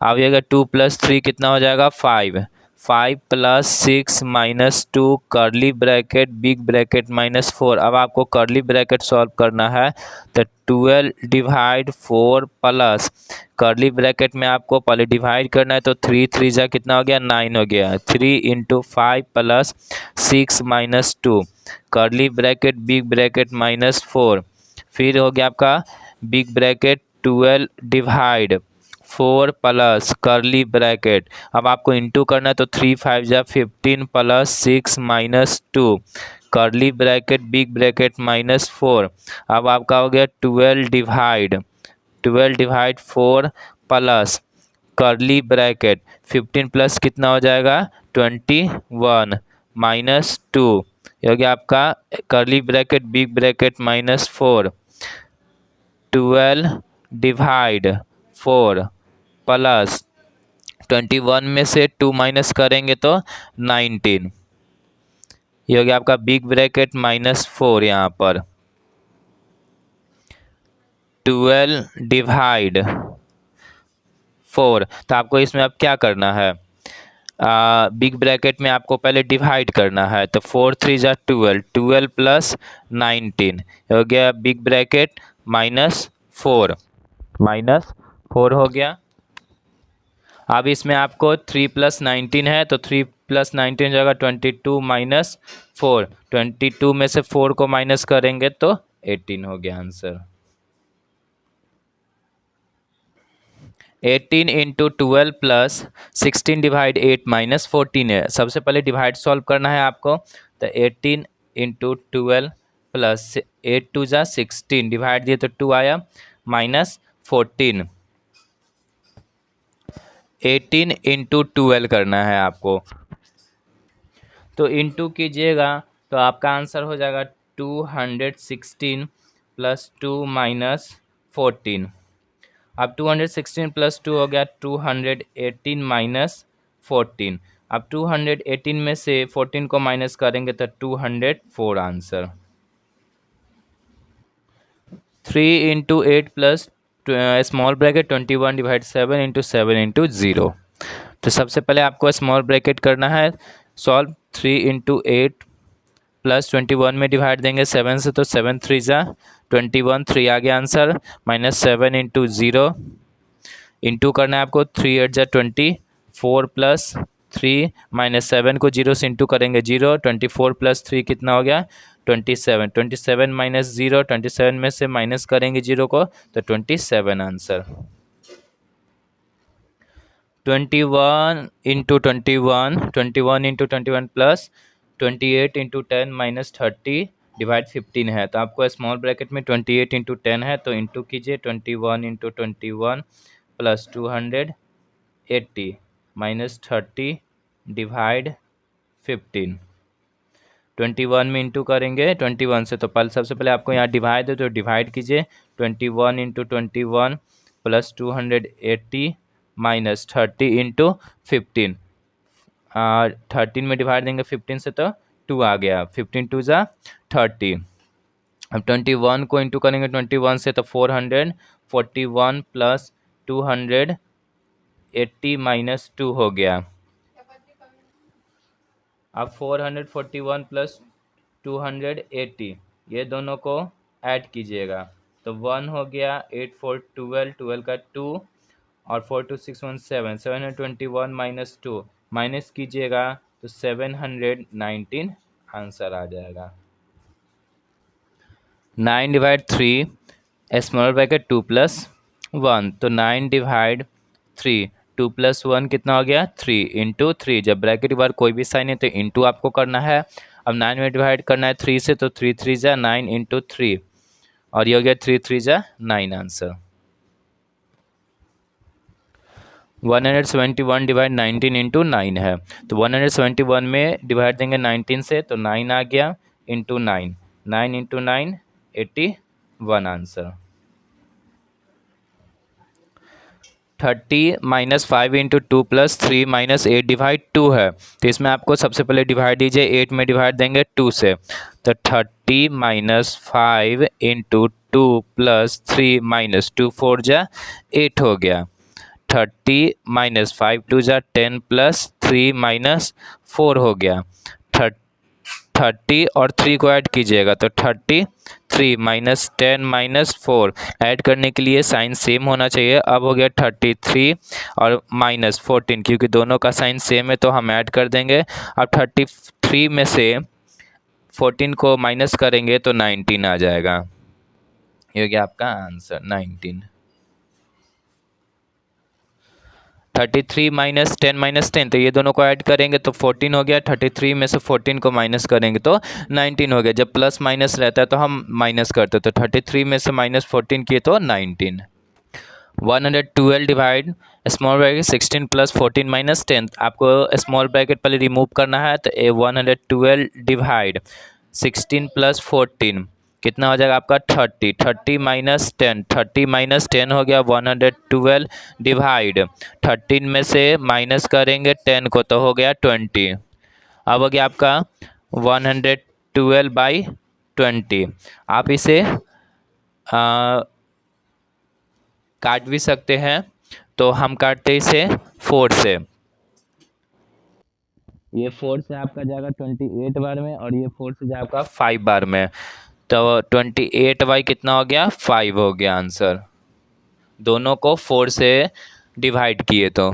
अब ये 2 प्लस 3 कितना हो जाएगा 5। 5 plus 6 minus 2 curly bracket big bracket -4। अब आपको कर्ली ब्रैकेट सॉल्व करना है तो 12 डिवाइड 4 प्लस कर्ली ब्रैकेट में आपको पहले डिवाइड करना है तो 3 3 जा कितना हो गया 9 हो गया। 3 into 5 plus 6 minus 2 curly bracket big bracket -4। फिर हो गया आपका big bracket 12 divide 4 plus curly bracket. अब आपको इंटू करना है तो 3 5 जा 15 plus 6 minus 2 curly bracket big bracket -4। अब आपका हो गया 12 divide 4 plus curly bracket 15 plus कितना हो जाएगा 21 माइनस 2। ये हो गया आपका curly bracket big bracket -4। 12 divide 4 plus 21 में से 2 माइनस करेंगे तो 19। ये हो गया आपका बिग ब्रैकेट -4। यहाँ पर 12 डिवाइड 4, तो आपको इसमें अब क्या करना है बिग ब्रैकेट में आपको पहले डिवाइड करना है तो 4 3 जा 12, 12 प्लस 19 हो गया बिग ब्रैकेट -4। -4 हो गया। अब इसमें आपको 3 प्लस 19 है तो 3 प्लस 19 हो जाएगा 22 माइनस 4। 22 में से 4 को माइनस करेंगे तो 18 हो गया answer. 18 into 12 plus 16 divide 8 minus 14 है। सबसे पहले डिवाइड सॉल्व करना है आपको तो 18 इंटू 12 प्लस 8 2 जा 16 डिवाइड दिए तो 2 आया माइनस 14। 18 इंटू 12 करना है आपको तो इंटू कीजिएगा तो आपका आंसर हो जाएगा 216 प्लस 2 माइनस 14। अब 216 प्लस 2 हो गया 218 माइनस 14। अब 218 में से 14 को माइनस करेंगे तो 204 answer. 3 into 8 plus small bracket 21 divide 7 into 7 into 0। तो सबसे पहले आपको स्मॉल ब्रैकेट करना है सॉल्व। 3 इंटू 8 प्लस 21 में डिवाइड देंगे 7 से तो 7 3 जा 21 3 आ गया आंसर माइनस 7 इंटू 0 इंटू करना है आपको 3 8 जा 24 प्लस 3 माइनस 7 को 0 से इंटू करेंगे 0। 24 प्लस 3 कितना हो गया 27। 27 माइनस 0 27 में से माइनस करेंगे 0 को तो 27 answer. 21 into 21 21 into 21 plus 28 into 10 minus 30 divide 15 है। तो आपको स्मॉल ब्रैकेट में 28 इंटू 10 है तो इंटू कीजिए 21 इंटू 21 प्लस 280 माइनस 30 डिवाइड 15। 21 में इंटू करेंगे 21 से तो पहले सबसे पहले आपको यहाँ डिवाइड है तो डिवाइड कीजिए 21 इंटू 21 प्लस 280 माइनस 30 इंटू 15। 13 में डिवाइड देंगे 15 से तो 2 आ गया 15 2 जा 30। अब 21 को इंटू करेंगे 21 से तो 441 प्लस 280 माइनस 2 हो गया। अब 441 प्लस 280 ये दोनों को ऐड कीजिएगा तो 1 हो गया 8 4 12 12 का 2 और 4 2 6 1 7, 721 माइनस 2 माइनस कीजिएगा तो 719 आंसर आ जाएगा। 9 डिवाइड 3 स्मॉल ब्रैकेट 2 प्लस 1, तो 9 डिवाइड 3, 2 प्लस 1 कितना हो गया 3 इंटू 3। जब ब्रैकेट के बाद कोई भी साइन है तो इंटू आपको करना है। अब 9 में डिवाइड करना है 3 से, तो 3 3 जा 9 इंटू 3, और ये हो गया 3 3 जा 9 आंसर। 171 डिवाइड 19 इंटू 9 है, तो 171 में डिवाइड देंगे 19 से, तो 9 आ गया into 9, 9 into 9 81 answer. 30 minus 5 into 2 plus 3 minus 8 divide 2 है, तो इसमें आपको सबसे पहले डिवाइड दीजिए, 8 में डिवाइड देंगे 2 से, तो 30 माइनस 5 इंटू 2 प्लस 3 माइनस 2 4 जा 8 हो गया। 30 माइनस 5 2 जा 10 प्लस 3 माइनस 4 हो गया। 30 और 3 को ऐड कीजिएगा तो 33 माइनस 10 माइनस 4, ऐड करने के लिए साइन सेम होना चाहिए। अब हो गया 33 और माइनस 14, क्योंकि दोनों का साइन सेम है तो हम ऐड कर देंगे। अब 33 में से 14 को माइनस करेंगे तो 19 आ जाएगा। ये हो गया आपका आंसर 19। 33 माइनस 10 माइनस 10, तो ये दोनों को ऐड करेंगे तो 14 हो गया। 33 में से 14 को माइनस करेंगे तो 19 हो गया। जब प्लस माइनस रहता है तो हम माइनस करते हैं, तो 33 में से माइनस 14 किए तो 19। 112 divide small bracket 16 plus 14 minus 10, आपको स्मॉल ब्रैकेट पहले रिमूव करना है, तो 112 डिवाइड 16 प्लस 14 कितना हो जाएगा आपका 30, 30 माइनस 10, 30 माइनस 10 हो गया 112 डिवाइड 13 में से माइनस करेंगे 10 को तो हो गया 20। अब हो गया आपका 112 बाई 20। आप इसे काट भी सकते हैं, तो हम काटते इसे 4 से। ये 4 से आपका जाएगा 28 बार में, और ये 4 से जाएगा 5 बार में, तो 28 बाई कितना हो गया 5 हो गया आंसर। दोनों को 4 से डिवाइड किए तो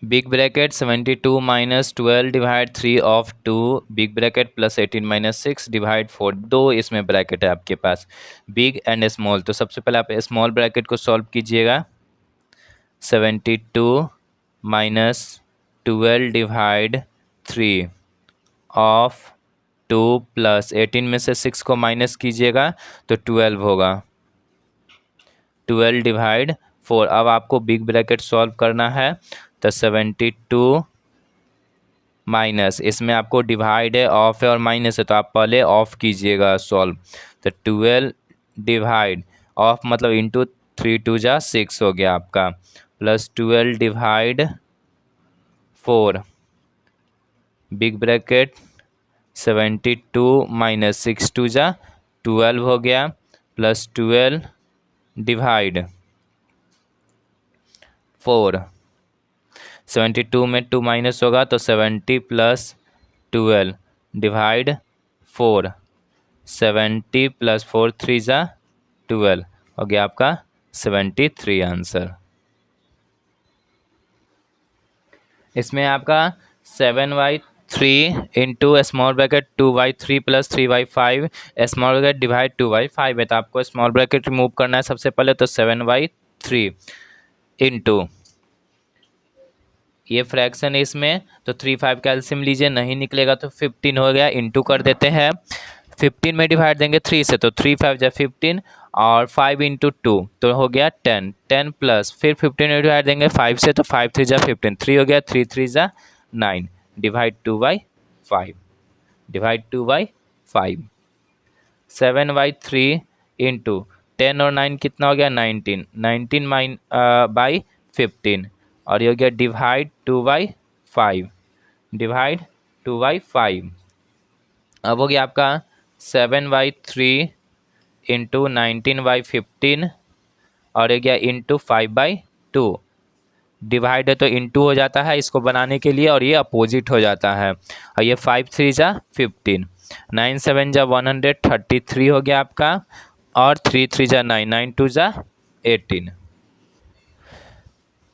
big bracket 72 minus 12 divide 3 of 2 big bracket plus 18 minus 6 divide 4, दो इसमें ब्रैकेट है आपके पास, बिग एंड स्मॉल। तो सबसे पहले आप स्मॉल ब्रैकेट को सॉल्व कीजिएगा। 72 माइनस 12 डिवाइड 3 ऑफ 2 प्लस 18 में से 6 को माइनस कीजिएगा तो 12 होगा। 12 डिवाइड 4, अब आपको बिग ब्रैकेट सॉल्व करना है, तो 72 माइनस, इसमें आपको डिवाइड है, ऑफ है और माइनस है, तो आप पहले ऑफ कीजिएगा सॉल्व। तो 12 डिवाइड ऑफ मतलब इंटू 3 2 जा 6 हो गया आपका, plus 12 divide 4 big bracket 72 minus 6 2 जा 12 हो गया, प्लस 12 डिवाइड 4, 72 में 2 माइनस होगा तो 70 प्लस 12 डिवाइड 4, 70 प्लस 4 3 जा 12 हो गया आपका 73 आंसर। इसमें आपका 7/3 into small bracket 2/3 plus 3/5 small bracket divide 2/5 है, तो आपको स्मॉल ब्रैकेट रिमूव करना है सबसे पहले, तो 7/3 इंटू ये फ्रैक्शन है इसमें, तो 3 5 कैल्शियम लीजिए, नहीं निकलेगा तो 15 हो गया, इंटू कर देते हैं। 15 में डिवाइड देंगे 3 से, तो 3 5 जा 15 और 5 इंटू 2 तो हो गया 10, 10 प्लस फिर 15 में डिवाइड देंगे 5 से, तो 5 3 जा 15, 3 हो गया, 3 3 जा 9 डिवाइड 2/5 डिवाइड 2/5। 7/3 इंटू 10 और 9 कितना हो गया 19, 19 बाई 15, और ये हो गया डिवाइड 2/5 डिवाइड 2/5। अब हो गया आपका 7/3 इंटू 19/15, और हो गया इंटू 5/2, डिवाइड है तो इंटू हो जाता है इसको बनाने के लिए, और ये अपोजिट हो जाता है, और ये 5 3 जा 15, 9 7 जा 133 हो गया आपका, और 3 3 जा 9, 9 2 जा 18।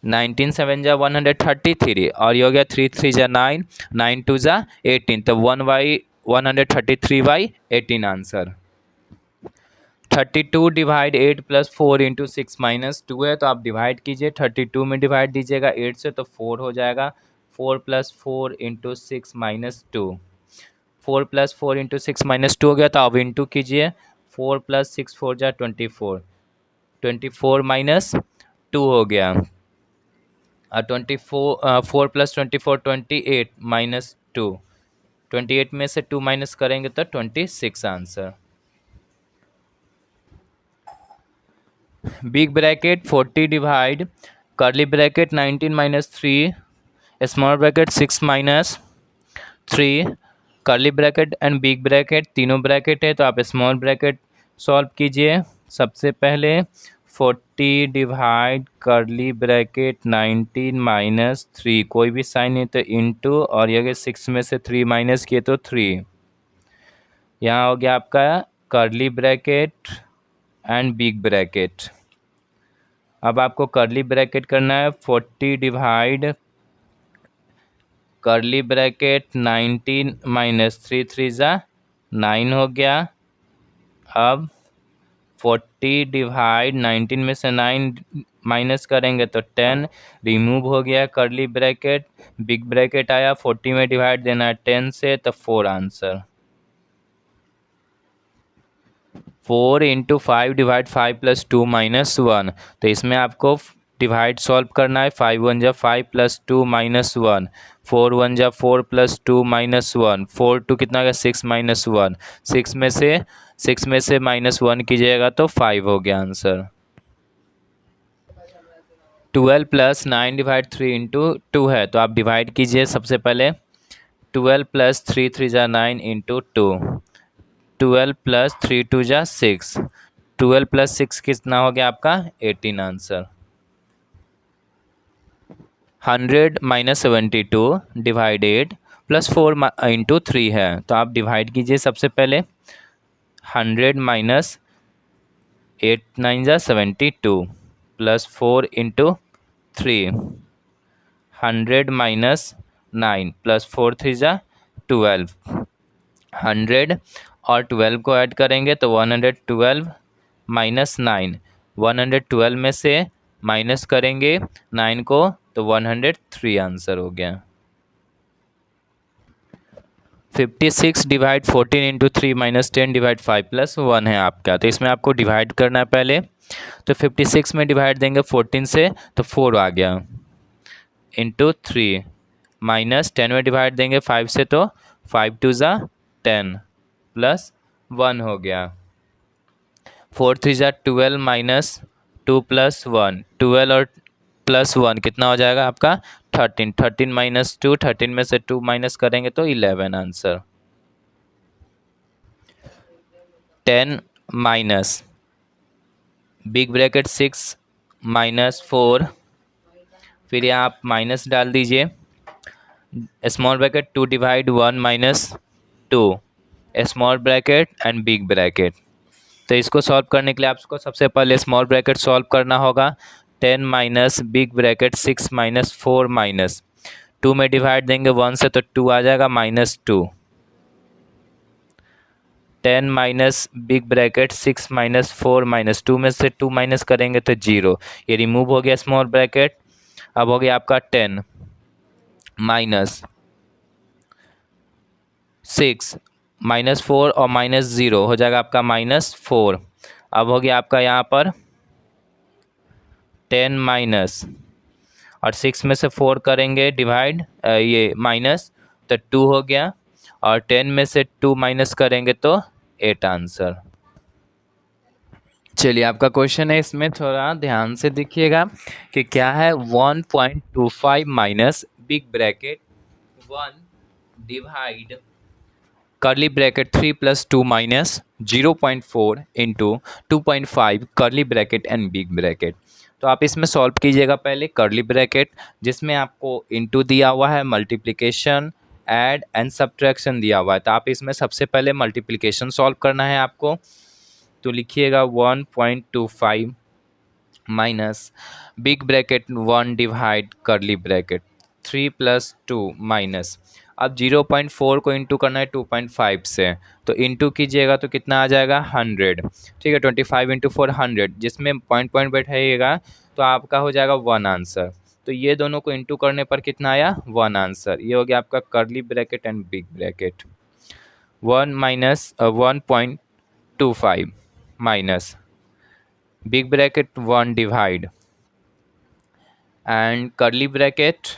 19 7 जा 133 और ये हो गया 3 3 जा 9, 9 2 जा 18, तो 133/18 answer. 32 divide 8 plus 4 into 6 minus 2 है, तो आप डिवाइड कीजिए। 32 में डिवाइड दीजिएगा 8 से तो 4 हो जाएगा। 4 plus 4 into 6 minus 2, 4 plus 4 into 6 minus 2 हो गया, तो अब इंटू कीजिए। 4 प्लस 6 4 जा 24, 24 माइनस 2 हो गया। 4 प्लस 24 28 माइनस 2, 28 में से 2 माइनस करेंगे तो 26 answer. Big bracket 40 divide curly bracket 19 minus 3 small bracket 6 minus 3 curly bracket and big bracket तीनों ब्रैकेट है, तो आप स्मॉल ब्रैकेट सॉल्व कीजिए। सबसे पहले 40 डिवाइड कर्ली ब्रैकेट 19 माइनस 3, कोई भी साइन नहीं तो इंटू, और ये अगर 6 में से 3 माइनस किए तो 3। यहाँ हो गया आपका curly bracket and big bracket. अब आपको कर्ली ब्रैकेट करना है। 40 डिवाइड कर्ली ब्रैकेट 19 माइनस 3 3 जा 9 हो गया। अब 40 डिवाइड 19 में से 9 माइनस करेंगे तो 10, रिमूव हो गया कर्ली ब्रैकेट। बिग ब्रैकेट आया, 40 में डिवाइड देना है 10 से, तो 4 answer. 4 into 5 divide 5 plus 2 minus 1, तो इसमें आपको डिवाइड सॉल्व करना है। 5 1 जा 5 प्लस 2 माइनस 1, 4 1 जा 4 प्लस 2 माइनस 1, 4 2 कितना गया 6 माइनस 1, 6 में से माइनस 1 कीजिएगा तो 5 हो गया आंसर। 12 प्लस 9 डिवाइड 3 इंटू 2 है, तो आप डिवाइड कीजिए। सबसे पहले 12 प्लस 3 3 जा 9 इंटू 2, 12 प्लस 3 2 जा 6, 12 प्लस 6 कितना हो गया आपका 18 answer. 100 minus 72 divide 8 plus 4 into 3 है, तो आप डिवाइड कीजिए। सबसे पहले 100 माइनस 8 9 जा 72 प्लस 4 इंटू 3, 100 माइनस 9 प्लस 4 3 जा 12, 100 और 12 को ऐड करेंगे तो 112 माइनस 9, 112 में से माइनस करेंगे 9 को तो 103 आंसर हो गया। 56 divide 14 into 3 minus 10 divide 5 plus 1 है आपका, तो इसमें आपको डिवाइड करना है पहले। तो 56 में डिवाइड देंगे 14 से तो 4 आ गया, इंटू 3 माइनस 10 में डिवाइड देंगे 5 से तो 5 2 जा 10 प्लस 1 हो गया। 4 3 जा 12 माइनस 2 प्लस 1, 12 और प्लस 1 कितना हो जाएगा आपका 13, 13 माइनस 2, 13 में से 2 माइनस करेंगे तो 11 answer. 10 minus big bracket 6 minus 4, फिर यहाँ आप माइनस डाल दीजिए। Small bracket 2 divide 1 minus 2, small bracket and big bracket. तो इसको सॉल्व करने के लिए आपको सबसे पहले स्मॉल ब्रैकेट सॉल्व करना होगा। 10 minus big bracket 6 minus 4 minus 2 में डिवाइड देंगे 1 से तो 2 आ जाएगा minus 2, 10 minus big bracket 6 minus 4 minus 2 में से 2 माइनस करेंगे तो 0, ये रिमूव हो गया स्मॉल ब्रैकेट। अब हो गया आपका 10 माइनस 6 माइनस 4 और माइनस 0 हो जाएगा आपका माइनस 4। अब हो गया आपका यहाँ पर 10 माइनस और 6 में से 4 करेंगे डिवाइड ये माइनस तो 2 हो गया, और 10 में से 2 माइनस करेंगे तो 8 आंसर। चलिए आपका क्वेश्चन है, इसमें थोड़ा ध्यान से देखिएगा कि क्या है। 1.25 minus big bracket 1 divide curly bracket 3 plus 2 minus 0.4 into 2.5 curly bracket and big bracket. तो आप इसमें सॉल्व कीजिएगा पहले कर्ली ब्रैकेट, जिसमें आपको इंटू दिया हुआ है, मल्टीप्लिकेशन ऐड एंड सब्ट्रैक्शन दिया हुआ है। तो आप इसमें सबसे पहले मल्टीप्लिकेशन सॉल्व करना है आपको। तो लिखिएगा 1.25 माइनस बिग ब्रैकेट 1 डिवाइड करली ब्रैकेट 3 + 2 माइनस, अब 0.4 को इंटू करना है 2.5 से, तो इंटू कीजिएगा तो कितना आ जाएगा 100। ठीक है, 25 × 4 100, जिसमें पॉइंट पॉइंट बैठाइएगा तो आपका हो जाएगा 1 आंसर। तो ये दोनों को इंटू करने पर कितना आया 1 आंसर। ये हो गया आपका करली bracket and big bracket. 1 - 1.25 minus big bracket 1 divide and करली ब्रैकेट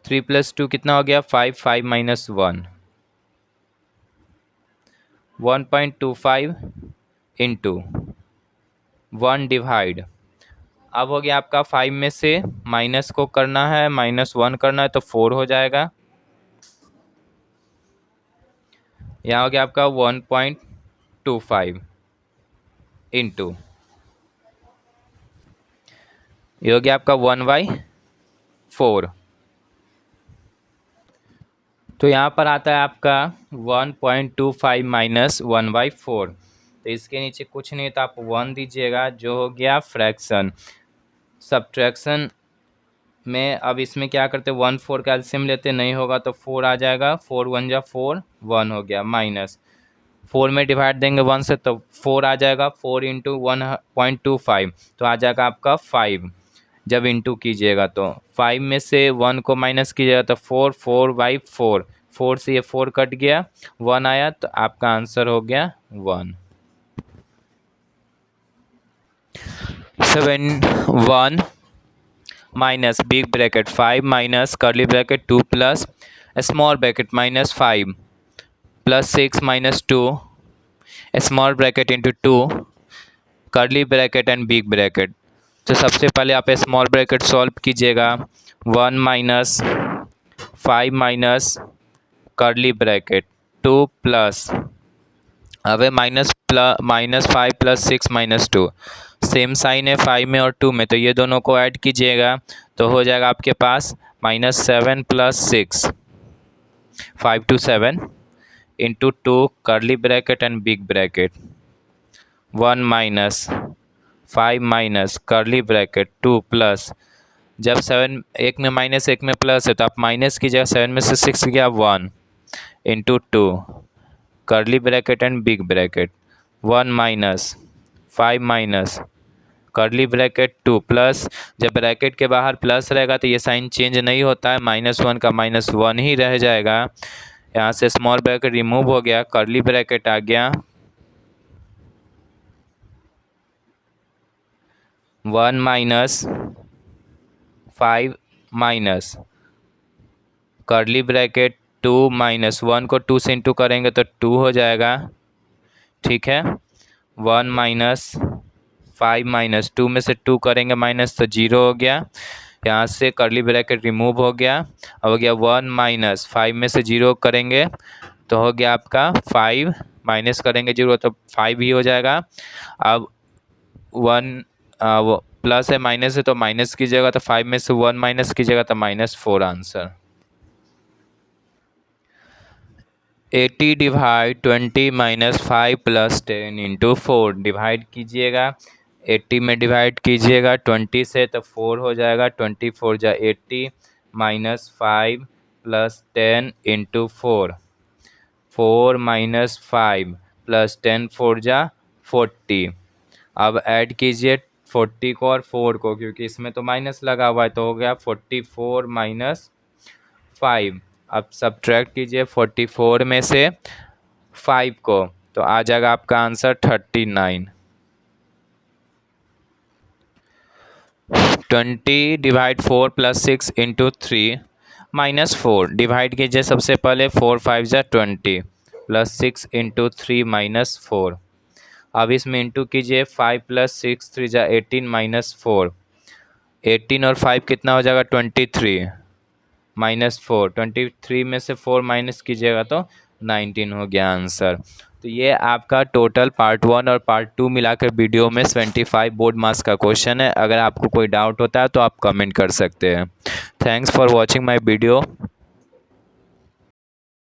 3 + 2 कितना हो गया 5, 5 - 1, 1.25 इंटू 1 डिवाइड। अब हो गया आपका 5 में से माइनस को करना है, -1 करना है तो 4 हो जाएगा। यहाँ हो गया आपका 1.25 इंटू, ये हो गया आपका 1/4। तो यहाँ पर आता है आपका 1.25 - 1/4। तो इसके नीचे कुछ नहीं तो आप 1 दीजिएगा, जो हो गया फ्रैक्शन। सब्ट्रैक्शन में अब इसमें क्या करते हैं 1 4 का एलसीएम लेते, नहीं होगा तो 4 आ जाएगा, 4 × 1 = 4, 1 हो गया, माइनस 4 में डिवाइड देंगे 1 से तो 4 आ जाएगा, 4 × 1.25 तो आ जाएगा आपका 5। जब इंटू कीजिएगा तो 5 में से 1 को माइनस कीजिएगा तो 4, 4/4, 4 से ये 4 कट गया, 1 आया, तो आपका आंसर हो गया 1। 1 माइनस बिग ब्रैकेट 5 माइनस करली bracket 2 plus small bracket -5 plus 6 - 2 small bracket into 2 करली ब्रैकेट एंड बिग ब्रैकेट। तो सबसे पहले आप स्मॉल ब्रैकेट सॉल्व कीजिएगा। 1 माइनस 5 माइनस करली ब्रैकेट 2 प्लस, अब है -5 + 6 - 2, सेम साइन है 5 में और 2 में, तो ये दोनों को ऐड कीजिएगा तो हो जाएगा आपके पास -7 + 6, 5 to 7 इंटू 2 करली bracket and big bracket. 1 minus 5 minus करली ब्रैकेट 2 प्लस, जब 7 एक में माइनस एक में प्लस है तो आप माइनस कीजिएगा, 7 में से 6 गया 1 इंटू 2 करली bracket and big bracket. 1 minus 5 minus करली ब्रैकेट 2 प्लस, जब ब्रैकेट के बाहर प्लस रहेगा तो ये साइन चेंज नहीं होता है, -1 का -1 ही रह जाएगा। यहाँ से स्मॉल ब्रैकेट रिमूव हो गया, करली ब्रैकेट आ गया। 1 माइनस 5 माइनस करली ब्रैकेट 2 माइनस 1 को 2 से इंटू करेंगे तो 2 हो जाएगा। ठीक है, 1 माइनस 5 माइनस 2 में से 2 करेंगे माइनस तो 0 हो गया। यहाँ से करली ब्रैकेट रिमूव हो गया। अब हो गया 1 माइनस 5 में से 0 करेंगे तो हो गया आपका 5, माइनस करेंगे 0 तो 5 ही हो जाएगा। अब 1 वो प्लस है माइनस है तो माइनस कीजिएगा तो 5 में से 1 माइनस कीजिएगा तो -4 आंसर। 80 डिवाइड 20 -5 + 10 इंटू 4 डिवाइड कीजिएगा। 80 में डिवाइड कीजिएगा 20 से तो 4 हो जाएगा, 24 × 80 -5 + 10 इंटू 4, 4 - 5 + 10 4 × 40। अब ऐड कीजिए 40 को और 4 को, क्योंकि इसमें तो माइनस लगा हुआ है, तो हो गया 44 - 5। अब सब्ट्रैक्ट कीजिए 44 में से 5 को, तो आ जाएगा आपका आंसर 39। 20 डिवाइड 4 + 6 इंटू 3 -4 डिवाइड कीजिए सबसे पहले, 4 5 × 20 + 6 इंटू 3 -4। अब इसमें इंटू कीजिए 5 + 6 3 × 18 -4, 18 और 5 कितना हो जाएगा 23 -4, 23 में से 4 माइनस कीजिएगा तो 19 हो गया आंसर। तो ये आपका टोटल पार्ट 1 और पार्ट 2 मिलाकर वीडियो में 75 बोर्ड मार्क्स का क्वेश्चन है। अगर आपको कोई डाउट होता है तो आप कमेंट कर सकते हैं। Thanks for watching my video.